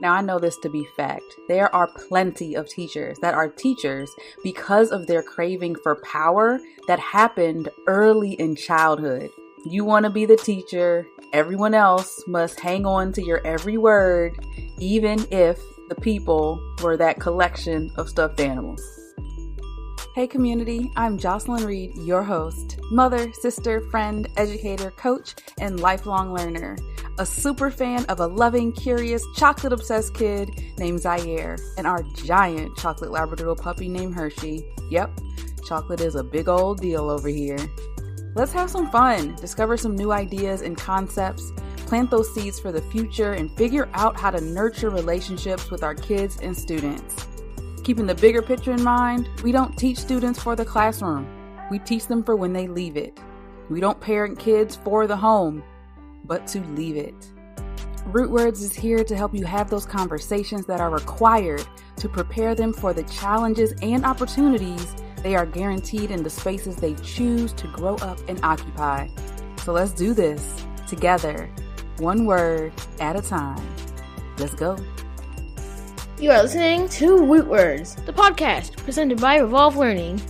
Now, I know this to be fact. There are plenty of teachers that are teachers because of their craving for power that happened early in childhood. You want to be the teacher. Everyone else must hang on to your every word, even if the people were that collection of stuffed animals. Hey community, I'm Jocelyn Reed, your host, mother, sister, friend, educator, coach, and lifelong learner. A super fan of a loving, curious, chocolate-obsessed kid named Zaire and our giant chocolate Labrador puppy named Hershey. Yep, chocolate is a big old deal over here. Let's have some fun, discover some new ideas and concepts, plant those seeds for the future, and figure out how to nurture relationships with our kids and students. Keeping the bigger picture in mind, we don't teach students for the classroom. We teach them for when they leave it. We don't parent kids for the home, but to leave it. Rootwords is here to help you have those conversations that are required to prepare them for the challenges and opportunities they are guaranteed in the spaces they choose to grow up and occupy. So let's do this together, one word at a time. Let's go. You are listening to Rootwords, the podcast presented by Revolve Learning.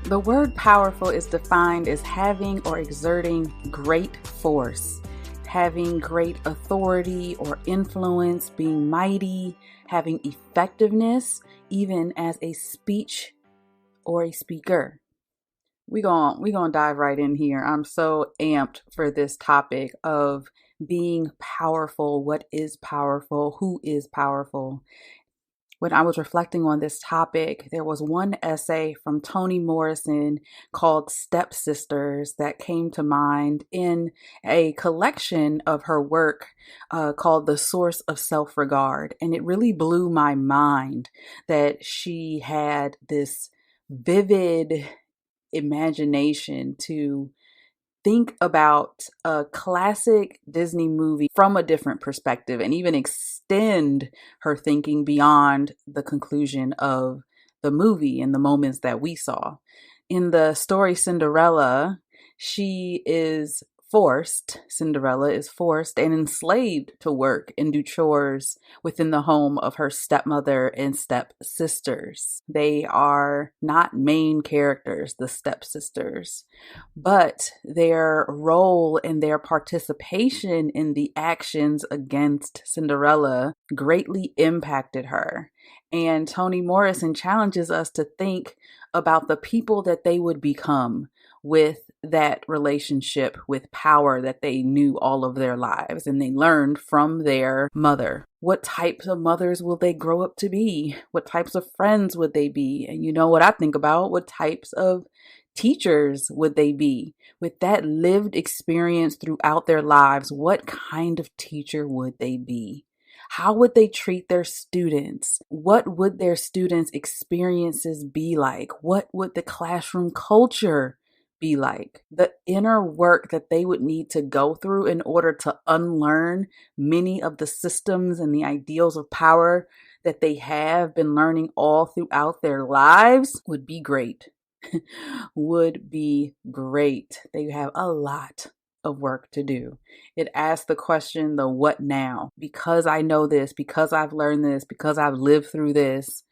The word powerful is defined as having or exerting great force, having great authority or influence, being mighty, having effectiveness, even as a speech or a speaker. We're gonna dive right in here. I'm so amped for this topic of being powerful. What is powerful? Who is powerful? When I was reflecting on this topic, there was one essay from Toni Morrison called Stepsisters that came to mind in a collection of her work called The Source of Self-Regard. And it really blew my mind that she had this vivid imagination to think about a classic Disney movie from a different perspective and even extend her thinking beyond the conclusion of the movie and the moments that we saw. In the story Cinderella, Cinderella is forced and enslaved to work and do chores within the home of her stepmother and stepsisters. They are not main characters, the stepsisters, but their role and their participation in the actions against Cinderella greatly impacted her. And Toni Morrison challenges us to think about the people that they would become with that relationship with power that they knew all of their lives and they learned from their mother. What types of mothers will they grow up to be? What types of friends would they be? And you know what I think about? What types of teachers would they be? With that lived experience throughout their lives, what kind of teacher would they be? How would they treat their students? What would their students' experiences be like? What would the classroom culture be like? The inner work that they would need to go through in order to unlearn many of the systems and the ideals of power that they have been learning all throughout their lives would be great. Would be great. They have a lot of work to do. It asks the question, the what now? Because I know this, because I've learned this, because I've lived through this,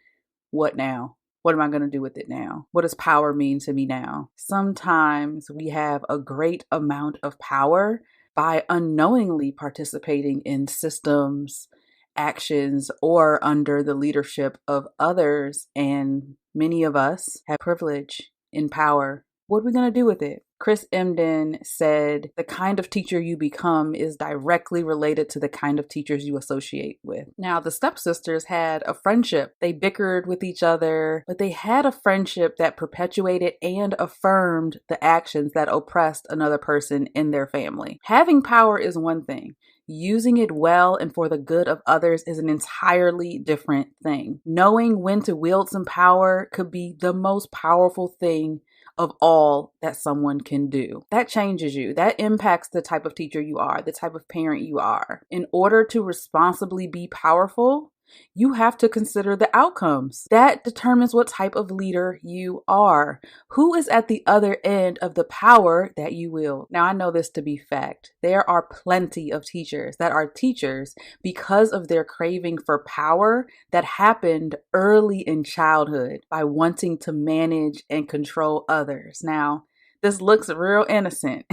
what now? What am I going to do with it now? What does power mean to me now? Sometimes we have a great amount of power by unknowingly participating in systems, actions, or under the leadership of others. And many of us have privilege in power. What are we going to do with it? Chris Emdin said, the kind of teacher you become is directly related to the kind of teachers you associate with. Now, the stepsisters had a friendship. They bickered with each other, but they had a friendship that perpetuated and affirmed the actions that oppressed another person in their family. Having power is one thing. Using it well and for the good of others is an entirely different thing. Knowing when to wield some power could be the most powerful thing of all that someone can do. That changes you. That impacts the type of teacher you are, the type of parent you are. In order to responsibly be powerful, you have to consider the outcomes. That determines what type of leader you are. Who is at the other end of the power that you wield? Now, I know this to be fact. There are plenty of teachers that are teachers because of their craving for power that happened early in childhood by wanting to manage and control others. Now, this looks real innocent.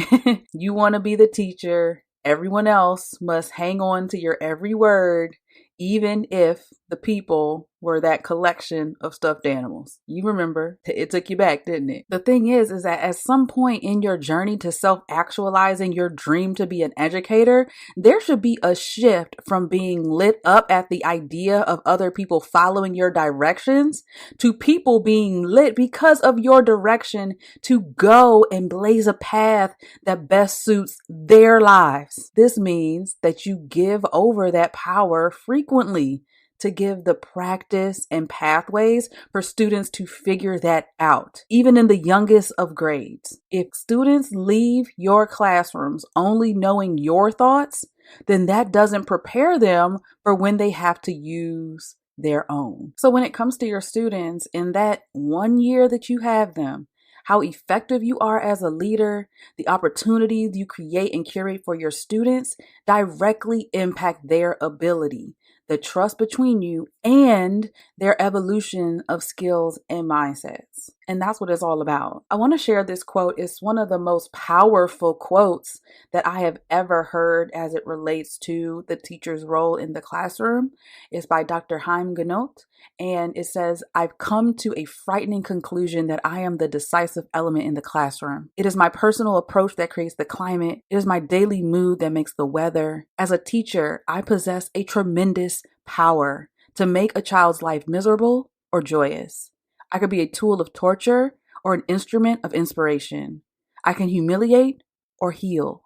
You want to be the teacher. Everyone else must hang on to your every word, even if the people were that collection of stuffed animals. You remember, it took you back, didn't it? The thing is that at some point in your journey to self-actualizing your dream to be an educator, there should be a shift from being lit up at the idea of other people following your directions to people being lit because of your direction to go and blaze a path that best suits their lives. This means that you give over that power frequently to give the practice and pathways for students to figure that out, even in the youngest of grades. If students leave your classrooms only knowing your thoughts, then that doesn't prepare them for when they have to use their own. So when it comes to your students, in that 1 year that you have them, how effective you are as a leader, the opportunities you create and curate for your students directly impact their ability, the trust between you, and their evolution of skills and mindsets. And that's what it's all about. I want to share this quote. It's one of the most powerful quotes that I have ever heard as it relates to the teacher's role in the classroom. It's by Dr. Haim Ginott. And it says, "I've come to a frightening conclusion that I am the decisive element in the classroom. It is my personal approach that creates the climate. It is my daily mood that makes the weather. As a teacher, I possess a tremendous power to make a child's life miserable or joyous. I could be a tool of torture or an instrument of inspiration. I can humiliate or heal.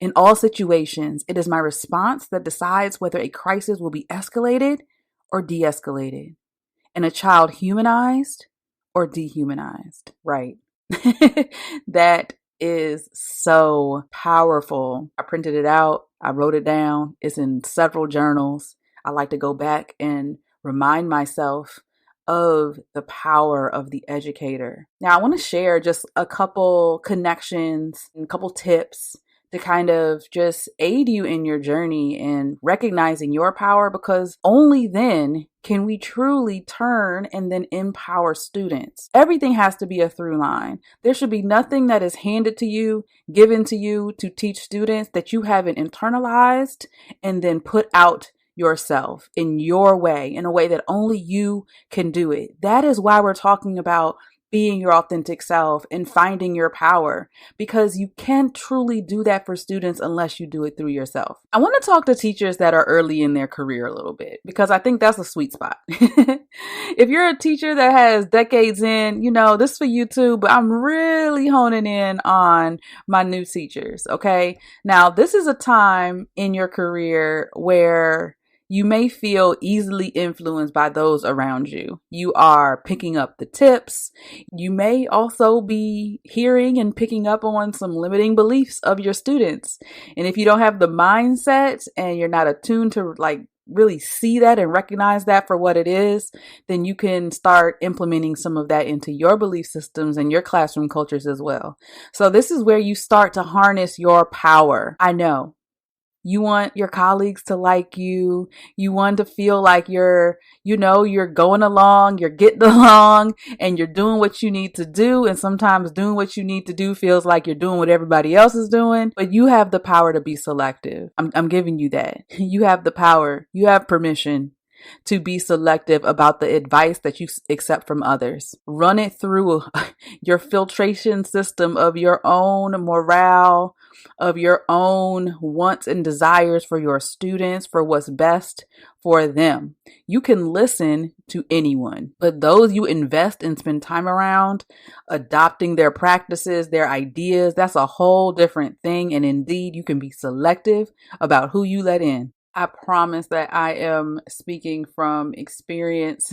In all situations, it is my response that decides whether a crisis will be escalated or de-escalated, and a child humanized or dehumanized." Right. That is so powerful. I printed it out. I wrote it down. It's in several journals. I like to go back and remind myself of the power of the educator. Now, I want to share just a couple connections and a couple tips to kind of just aid you in your journey in recognizing your power, because only then can we truly turn and then empower students. Everything has to be a through line. There should be nothing that is handed to you, given to you to teach students that you haven't internalized and then put out yourself in your way, in a way that only you can do it. That is why we're talking about being your authentic self and finding your power, because you can't truly do that for students unless you do it through yourself. I want to talk to teachers that are early in their career a little bit, because I think that's a sweet spot. If you're a teacher that has decades in, this is for you too, but I'm really honing in on my new teachers. Okay. Now, this is a time in your career where you may feel easily influenced by those around you. You are picking up the tips. You may also be hearing and picking up on some limiting beliefs of your students. And if you don't have the mindset and you're not attuned to really see that and recognize that for what it is, then you can start implementing some of that into your belief systems and your classroom cultures as well. So this is where you start to harness your power. I know. You want your colleagues to like you. You want to feel like you're going along, you're getting along, and you're doing what you need to do. And sometimes doing what you need to do feels like you're doing what everybody else is doing. But you have the power to be selective. I'm giving you that. You have the power. You have permission to be selective about the advice that you accept from others. Run it through your filtration system of your own morale, of your own wants and desires for your students, for what's best for them. You can listen to anyone, but those you invest and spend time around, adopting their practices, their ideas, that's a whole different thing. And indeed, you can be selective about who you let in. I promise that I am speaking from experience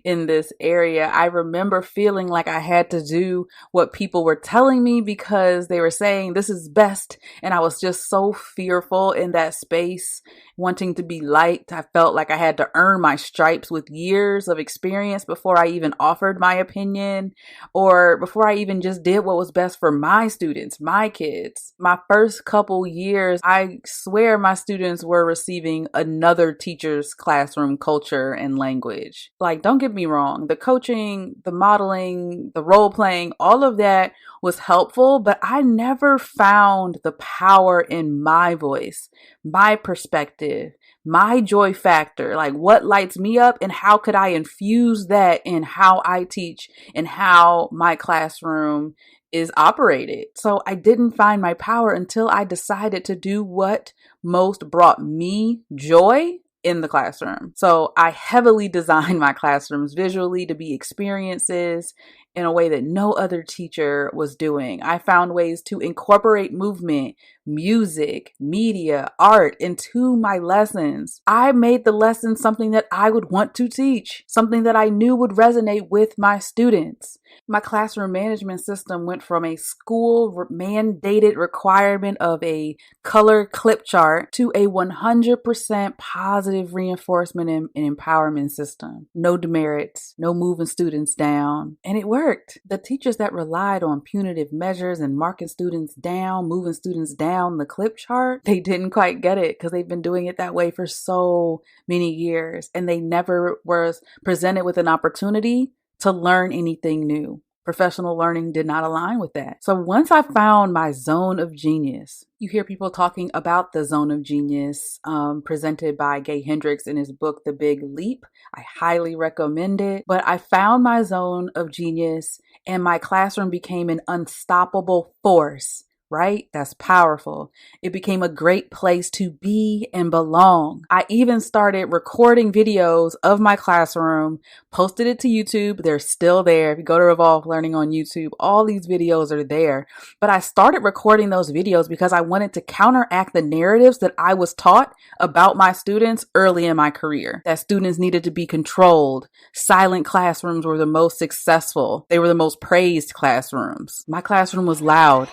in this area. I remember feeling like I had to do what people were telling me because they were saying this is best. And I was just so fearful in that space, wanting to be liked. I felt like I had to earn my stripes with years of experience before I even offered my opinion or before I even just did what was best for my students, my kids. My first couple years, I swear my students were receiving another teacher's classroom culture and language. Like, don't get me wrong, the coaching, the modeling, the role playing, all of that was helpful, but I never found the power in my voice, my perspective, my joy factor, like what lights me up and how could I infuse that in how I teach and how my classroom is operated. So I didn't find my power until I decided to do what most brought me joy in the classroom. So I heavily designed my classrooms visually to be experiences in a way that no other teacher was doing. I found ways to incorporate movement, music, media, art into my lessons. I made the lessons something that I would want to teach, something that I knew would resonate with my students. My classroom management system went from a school mandated requirement of a color clip chart to a 100% positive reinforcement and empowerment system. No demerits, no moving students down. And it worked. The teachers that relied on punitive measures and marking students down, moving students down the clip chart, they didn't quite get it because they've been doing it that way for so many years. And they never was presented with an opportunity to learn anything new. Professional learning did not align with that. So once I found my zone of genius, you hear people talking about the zone of genius presented by Gay Hendricks in his book, The Big Leap. I highly recommend it. But I found my zone of genius and my classroom became an unstoppable force. Right? That's powerful. It became a great place to be and belong. I even started recording videos of my classroom, posted it to YouTube. They're still there. If you go to Revolve Learning on YouTube, all these videos are there. But I started recording those videos because I wanted to counteract the narratives that I was taught about my students early in my career. That students needed to be controlled. Silent classrooms were the most successful. They were the most praised classrooms. My classroom was loud,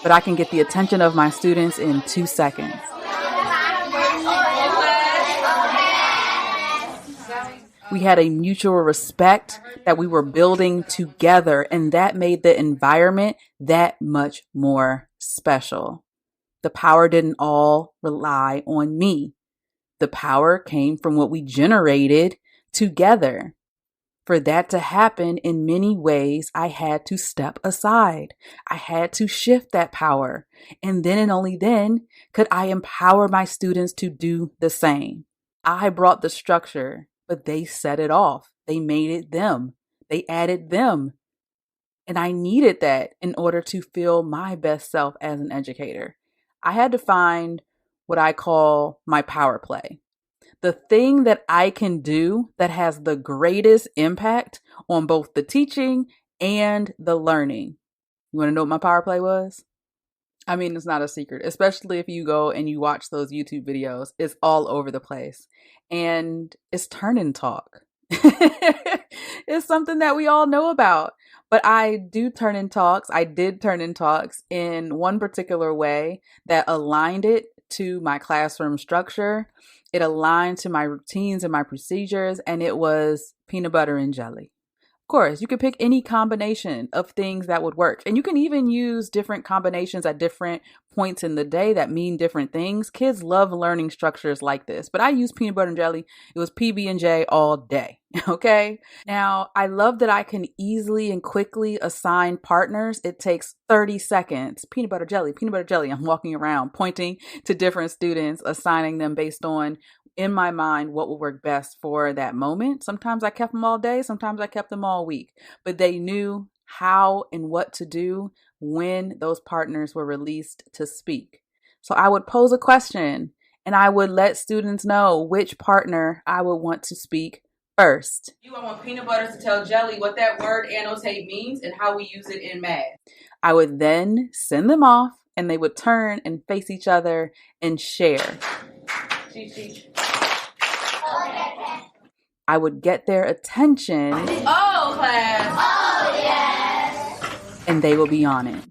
but I can get the attention of my students in 2 seconds. We had a mutual respect that we were building together, and that made the environment that much more special. The power didn't all rely on me. The power came from what we generated together. For that to happen in many ways, I had to step aside. I had to shift that power. And then and only then could I empower my students to do the same. I brought the structure, but they set it off. They made it them. They added them. And I needed that in order to feel my best self as an educator. I had to find what I call my power play. The thing that I can do that has the greatest impact on both the teaching and the learning. You want to know what my power play was? I mean, it's not a secret, especially if you go and you watch those YouTube videos. It's all over the place. And it's turn and talk. It's something that we all know about. But I do turn in talks. I did turn in talks in one particular way that aligned it to my classroom structure. It aligned to my routines and my procedures, and it was peanut butter and jelly. Of course, you could pick any combination of things that would work. And you can even use different combinations at different points in the day that mean different things. Kids love learning structures like this, but I use peanut butter and jelly. It was PB&J all day. Okay. Now, I love that I can easily and quickly assign partners. It takes 30 seconds. Peanut butter jelly, peanut butter jelly. I'm walking around pointing to different students, assigning them based on, in my mind, what will work best for that moment. Sometimes I kept them all day. Sometimes I kept them all week, but they knew how and what to do when those partners were released to speak. So I would pose a question and I would let students know which partner I would want to speak first. I want peanut butter to tell jelly what that word annotate means and how we use it in math. I would then send them off and they would turn and face each other and share. Teach. I would get their attention. Oh, class. Oh, yes. And they will be on it.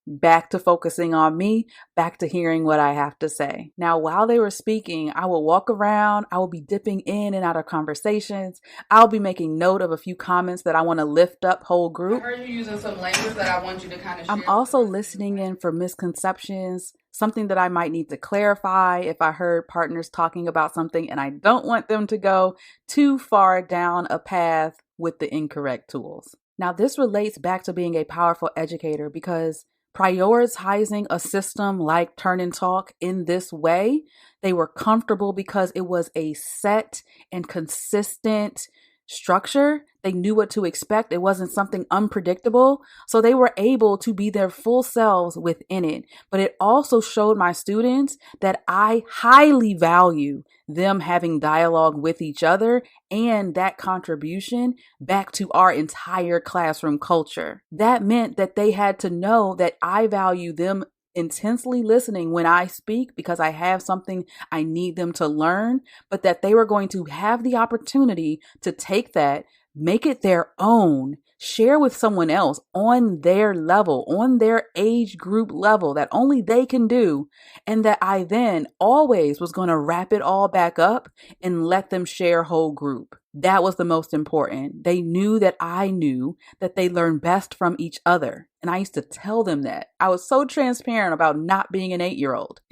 Back to focusing on me, back to hearing what I have to say. Now, while they were speaking, I will walk around. I will be dipping in and out of conversations. I'll be making note of a few comments that I want to lift up whole group. I heard you using some language that I want you to kind of share. I'm also listening in for misconceptions, something that I might need to clarify if I heard partners talking about something and I don't want them to go too far down a path with the incorrect tools. Now, this relates back to being a powerful educator because prioritizing a system like Turn and Talk in this way, they were comfortable because it was a set and consistent structure. They knew what to expect. It wasn't something unpredictable. So they were able to be their full selves within it. But it also showed my students that I highly value them having dialogue with each other and that contribution back to our entire classroom culture. That meant that they had to know that I value them intensely listening when I speak because I have something I need them to learn, but that they were going to have the opportunity to take that, make it their own, share with someone else on their level, on their age group level that only they can do. And that I then always was going to wrap it all back up and let them share whole group. That was the most important. They knew that I knew that they learn best from each other. And I used to tell them that. I was so transparent about not being an 8-year-old.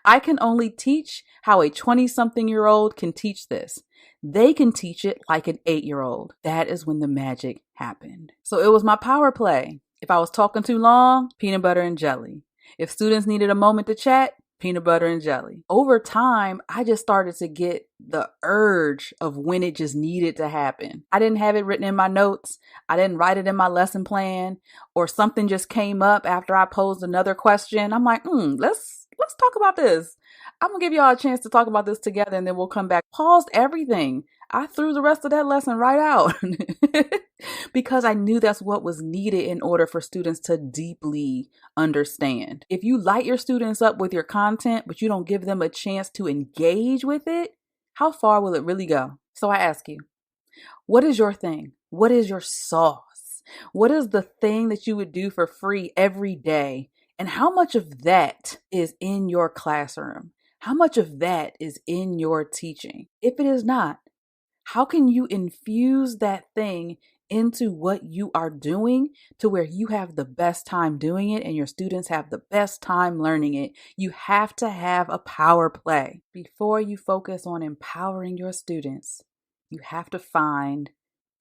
I can only teach how a 20-something-year-old can teach this. They can teach it like an 8-year-old. That is when the magic happened. So it was my power play. If I was talking too long, peanut butter and jelly. If students needed a moment to chat, peanut butter and jelly. Over time, I just started to get the urge of when it just needed to happen. I didn't have it written in my notes. I didn't write it in my lesson plan, or something just came up after I posed another question. I'm like, let's talk about this. I'm going to give y'all a chance to talk about this together and then we'll come back. Paused everything. I threw the rest of that lesson right out because I knew that's what was needed in order for students to deeply understand. If you light your students up with your content, but you don't give them a chance to engage with it, how far will it really go? So I ask you, what is your thing? What is your sauce? What is the thing that you would do for free every day? And how much of that is in your classroom? How much of that is in your teaching? If it is not, how can you infuse that thing into what you are doing to where you have the best time doing it and your students have the best time learning it? You have to have a power play. Before you focus on empowering your students, you have to find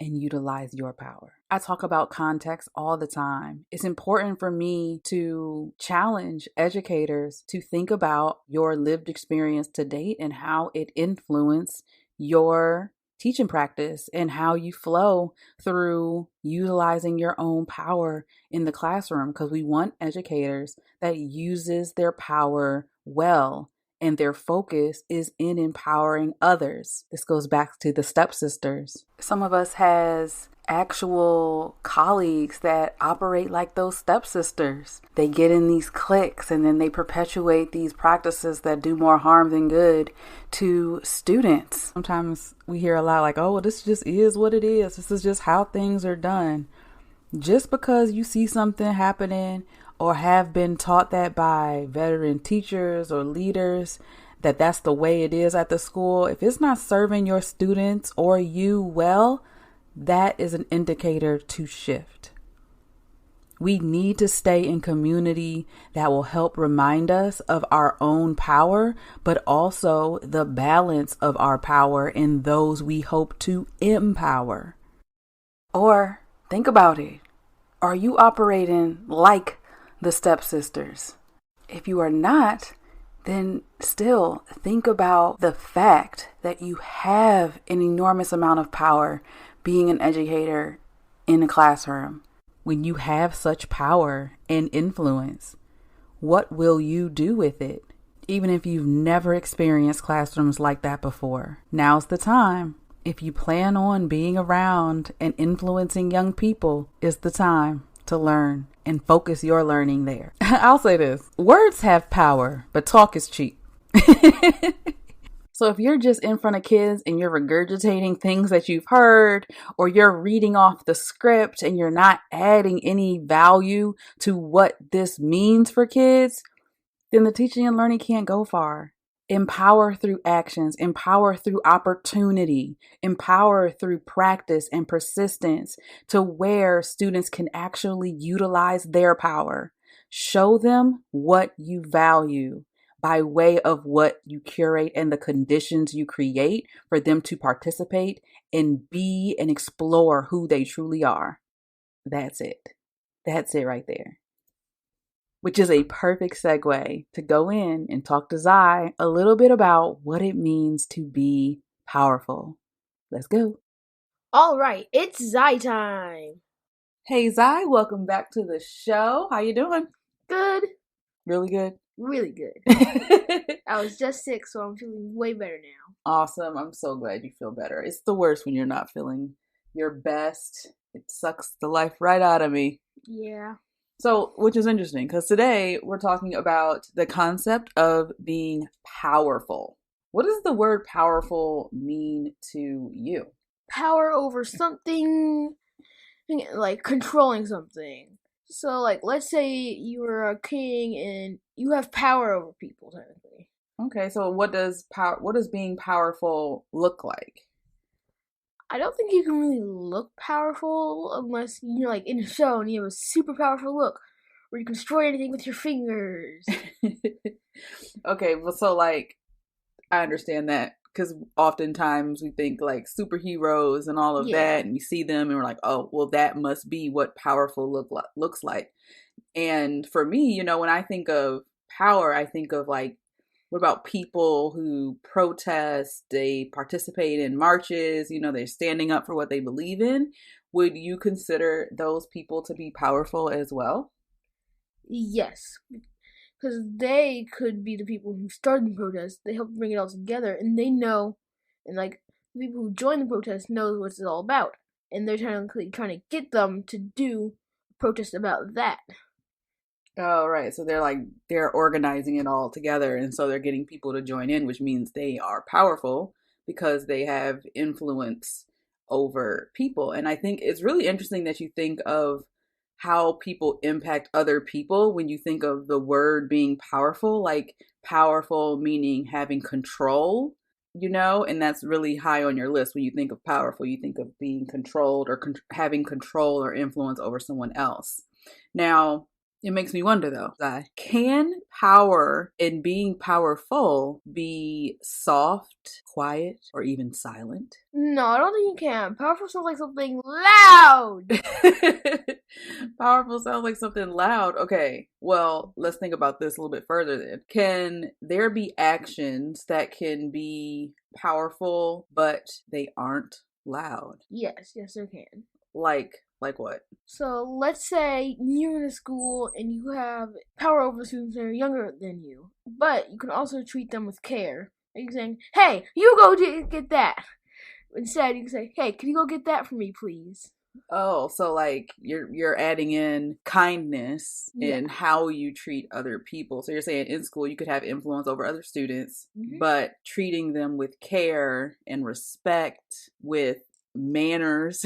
and utilize your power. I talk about context all the time. It's important for me to challenge educators to think about your lived experience to date and how it influenced your teaching practice and how you flow through utilizing your own power in the classroom, because we want educators that uses their power well and their focus is in empowering others. This goes back to the stepsisters. Some of us has actual colleagues that operate like those stepsisters. They get in these cliques and then they perpetuate these practices that do more harm than good to students. Sometimes we hear a lot like, oh, well, this just is what it is. This is just how things are done. Just because you see something happening or have been taught that by veteran teachers or leaders, that that's the way it is at the school, if it's not serving your students or you well, that is an indicator to shift. We need to stay in community that will help remind us of our own power, but also the balance of our power in those we hope to empower. Or think about it. Are you operating like the stepsisters? If you are not, then still think about the fact that you have an enormous amount of power being an educator in a classroom. When you have such power and influence, what will you do with it? Even if you've never experienced classrooms like that before, now's the time. If you plan on being around and influencing young people, is the time to learn and focus your learning there. I'll say this, words have power, but talk is cheap. So if you're just in front of kids and you're regurgitating things that you've heard, or you're reading off the script and you're not adding any value to what this means for kids, then the teaching and learning can't go far. Empower through actions, empower through opportunity, empower through practice and persistence to where students can actually utilize their power. Show them what you value by way of what you curate and the conditions you create for them to participate and be and explore who they truly are. That's it. That's it right there. Which is a perfect segue to go in and talk to Zai a little bit about what it means to be powerful. Let's go. All right, it's Zai time. Hey Zai, welcome back to the show. How you doing? Good. Really good? Really good. I was just sick, so I'm feeling way better now. Awesome. I'm so glad you feel better. It's the worst when you're not feeling your best. It sucks the life right out of me. Yeah. So, which is interesting because today we're talking about the concept of being powerful. What does the word powerful mean to you? Power over something, like controlling something. So, like, let's say you're a king and you have power over people, technically. Okay, so what does being powerful look like? I don't think you can really look powerful unless you're like in a show and you have a super powerful look where you can destroy anything with your fingers. Okay, well, so like, I understand that because oftentimes we think like superheroes and all of that, and we see them and we're like, oh, well, that must be what powerful looks like. And for me, when I think of power, I think of like, what about people who protest, they participate in marches, they're standing up for what they believe in. Would you consider those people to be powerful as well? Yes, because they could be the people who started the protest. They helped bring it all together, and they know, and like the people who join the protest knows what it's all about, and they're trying to get them to do a protest about that. Oh, right. So they're organizing it all together. And so they're getting people to join in, which means they are powerful because they have influence over people. And I think it's really interesting that you think of how people impact other people when you think of the word being powerful, like powerful meaning having control, and that's really high on your list. When you think of powerful, you think of being controlled or having control or influence over someone else. Now, it makes me wonder though, can power and being powerful be soft, quiet, or even silent? No, I don't think you can. Powerful sounds like something loud. Powerful sounds like something loud. Okay, well, let's think about this a little bit further then. Can there be actions that can be powerful, but they aren't loud? Yes, there can. Like what? So let's say you're in a school and you have power over students that are younger than you, but you can also treat them with care. Like you're saying, "Hey, you go get that." Instead, you can say, "Hey, can you go get that for me, please?" Oh, so like you're adding in kindness in how you treat other people. So you're saying in school you could have influence over other students, but treating them with care and respect, with manners,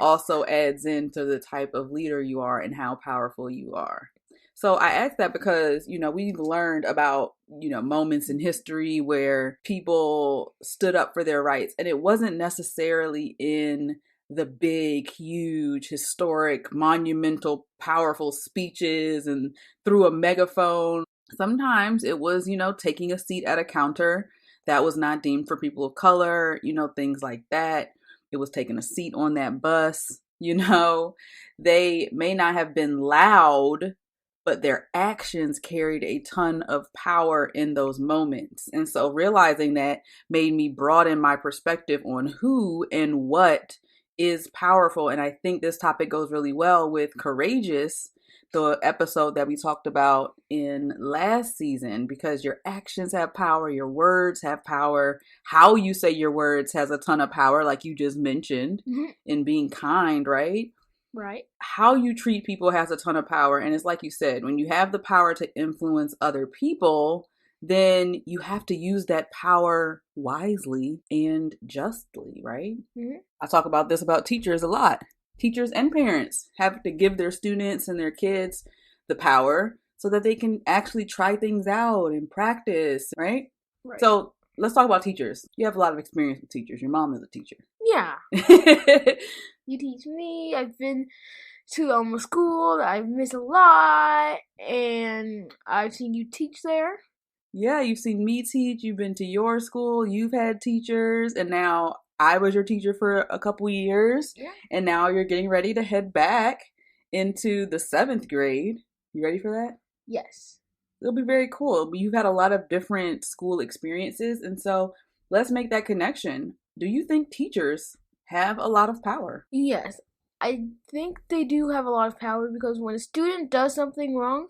also adds into the type of leader you are and how powerful you are. So I ask that because, we've learned about, moments in history where people stood up for their rights, and it wasn't necessarily in the big, huge, historic, monumental, powerful speeches and through a megaphone. Sometimes it was, taking a seat at a counter that was not deemed for people of color, things like that. It was taking a seat on that bus, They may not have been loud, but their actions carried a ton of power in those moments. And so realizing that made me broaden my perspective on who and what is powerful. And I think this topic goes really well with Courageous, the episode that we talked about in last season, because your actions have power, your words have power, how you say your words has a ton of power, like you just mentioned, in being kind, right? Right. How you treat people has a ton of power. And it's like you said, when you have the power to influence other people, then you have to use that power wisely and justly, right? Mm-hmm. I talk about this about teachers a lot. Teachers and parents have to give their students and their kids the power so that they can actually try things out and practice, right? Right. So let's talk about teachers. You have a lot of experience with teachers. Your mom is a teacher. Yeah. You teach me. I've been to a school that I've missed a lot, and I've seen you teach there. Yeah, you've seen me teach. You've been to your school. You've had teachers, and now I was your teacher for a couple years. Yeah. And now you're getting ready to head back into the 7th grade. You ready for that? Yes. It'll be very cool. You've had a lot of different school experiences, and so let's make that connection. Do you think teachers have a lot of power? Yes. I think they do have a lot of power because when a student does something wrong,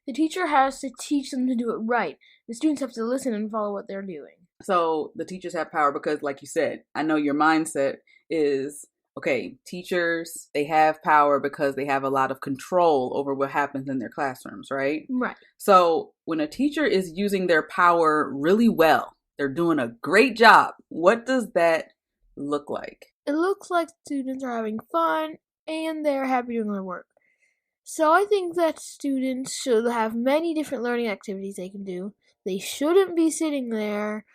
the teacher has to teach them to do it right. The students have to listen and follow what they're doing. So the teachers have power because, like you said, I know your mindset is, okay, teachers, they have power because they have a lot of control over what happens in their classrooms, right? Right. So when a teacher is using their power really well, they're doing a great job. What does that look like? It looks like students are having fun and they're happy doing their work. So I think that students should have many different learning activities they can do. They shouldn't be sitting there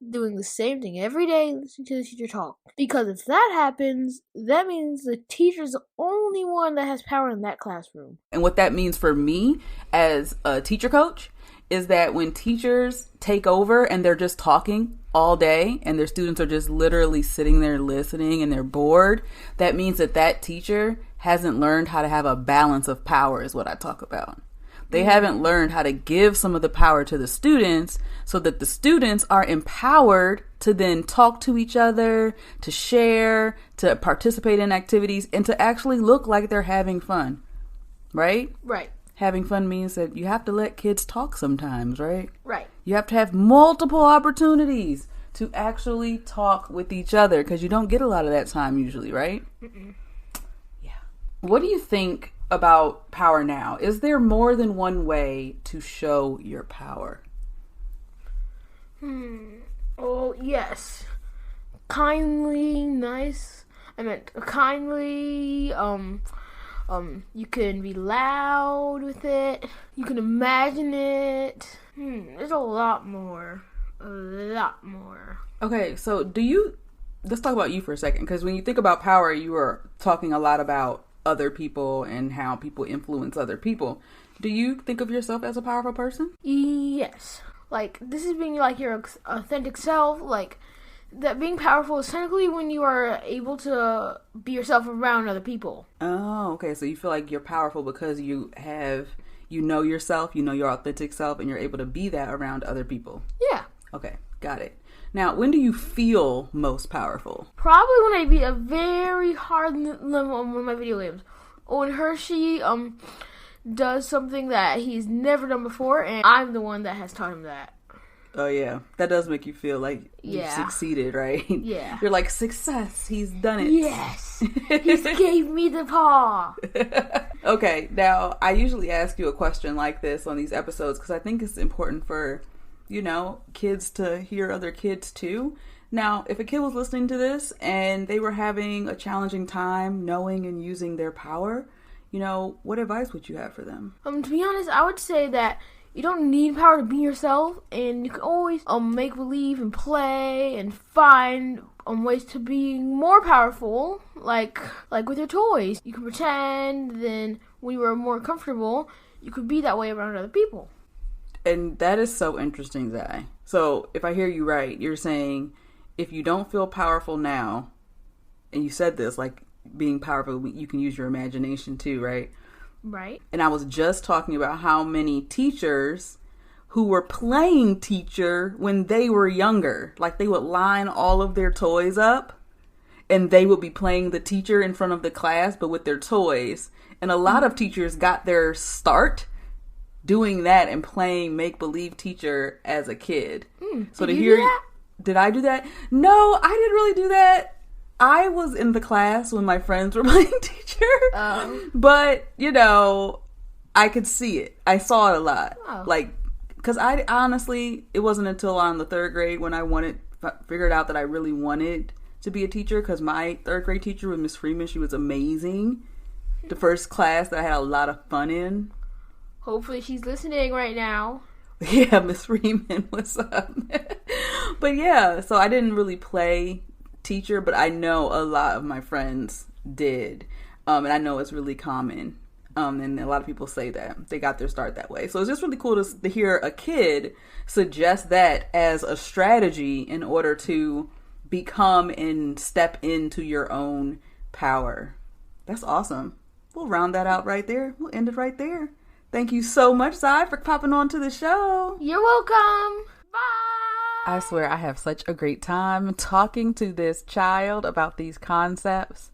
doing the same thing every day, listening to the teacher talk. Because if that happens, that means the teacher's the only one that has power in that classroom. And what that means for me as a teacher coach is that when teachers take over and they're just talking all day and their students are just literally sitting there listening and they're bored, that means that that teacher hasn't learned how to have a balance of power is what I talk about. They haven't learned how to give some of the power to the students so that the students are empowered to then talk to each other, to share, to participate in activities, and to actually look like they're having fun, right? Right. Having fun means that you have to let kids talk sometimes, right? Right. You have to have multiple opportunities to actually talk with each other because you don't get a lot of that time usually, right? Mm-mm. Yeah. What do you think about power now? Is there more than one way to show your power? Oh, yes. Kindly, nice. I meant kindly, you can be loud with it. You can imagine it. There's a lot more. A lot more. Okay, so let's talk about you for a second, because when you think about power, you are talking a lot about other people and how people influence other people. Do you think of yourself as a powerful person? Yes. Like, this is being like your authentic self. Like, that being powerful is technically when you are able to be yourself around other people. Oh, okay. So you feel like you're powerful because you know yourself, you know your authentic self, and you're able to be that around other people. Yeah. Okay, got it. Now, when do you feel most powerful? Probably when I beat a very hard level on one of my video games. When Hershey does something that he's never done before, and I'm the one that has taught him that. Oh, yeah. That does make you feel like you've succeeded, right? Yeah. You're like, success, he's done it. Yes. He gave me the paw. Okay, now, I usually ask you a question like this on these episodes because I think it's important for, kids to hear other kids too. Now, if a kid was listening to this and they were having a challenging time knowing and using their power, what advice would you have for them? To be honest, I would say that you don't need power to be yourself, and you can always make believe and play and find ways to be more powerful, like with your toys. You can pretend, then when you are more comfortable, you could be that way around other people. And that is so interesting, Zai. So if I hear you right, you're saying if you don't feel powerful now, and you said this, like being powerful, you can use your imagination too, right? Right. And I was just talking about how many teachers who were playing teacher when they were younger, like they would line all of their toys up and they would be playing the teacher in front of the class, but with their toys. And a lot of teachers got their start doing that and playing make-believe teacher as a kid. So did you do that? Did I do that? No, I didn't really do that. I was in the class when my friends were playing teacher. But, I could see it. I saw it a lot. Like, Because I honestly, it wasn't until on the third grade when I figured out that I really wanted to be a teacher, because my third grade teacher was Miss Freeman. She was amazing. The first class that I had a lot of fun in. Hopefully she's listening right now. Yeah, Miss Freeman, what's up? But yeah, so I didn't really play teacher, but I know a lot of my friends did. And I know it's really common. And a lot of people say that they got their start that way. So it's just really cool to hear a kid suggest that as a strategy in order to become and step into your own power. That's awesome. We'll round that out right there. We'll end it right there. Thank you so much, Zai, for popping on to the show. You're welcome. Bye. I swear I have such a great time talking to this child about these concepts.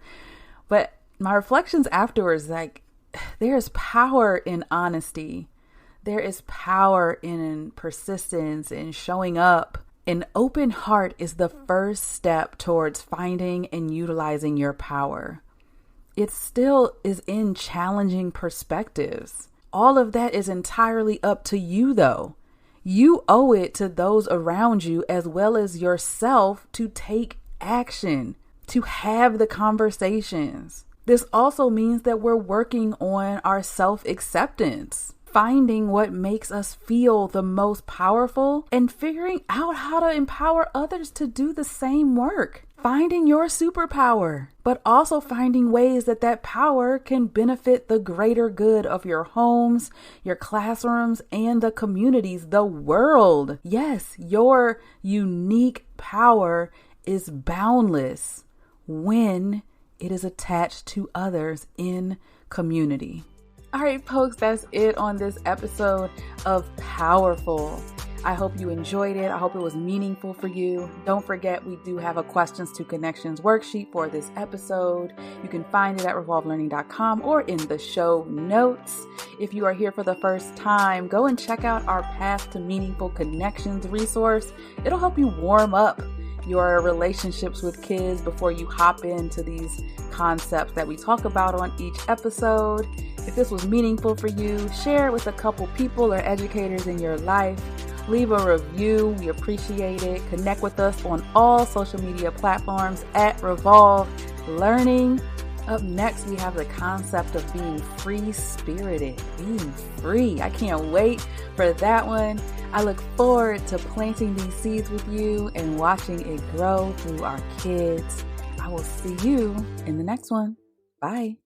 But my reflections afterwards, like, there's power in honesty. There is power in persistence and showing up. An open heart is the first step towards finding and utilizing your power. It still is in challenging perspectives. All of that is entirely up to you, though. You owe it to those around you as well as yourself to take action, to have the conversations. This also means that we're working on our self-acceptance, finding what makes us feel the most powerful and figuring out how to empower others to do the same work. Finding your superpower, but also finding ways that that power can benefit the greater good of your homes, your classrooms, and the communities, the world. Yes, your unique power is boundless when it is attached to others in community. All right, folks, that's it on this episode of Powerful. I hope you enjoyed it. I hope it was meaningful for you. Don't forget, we do have a Questions to Connections worksheet for this episode. You can find it at revolvelearning.com or in the show notes. If you are here for the first time, go and check out our Path to Meaningful Connections resource. It'll help you warm up your relationships with kids before you hop into these concepts that we talk about on each episode. If this was meaningful for you, share it with a couple people or educators in your life. Leave a review. We appreciate it. Connect with us on all social media platforms at Revolve Learning. Up next, we have the concept of being free-spirited, being free. I can't wait for that one. I look forward to planting these seeds with you and watching it grow through our kids. I will see you in the next one. Bye.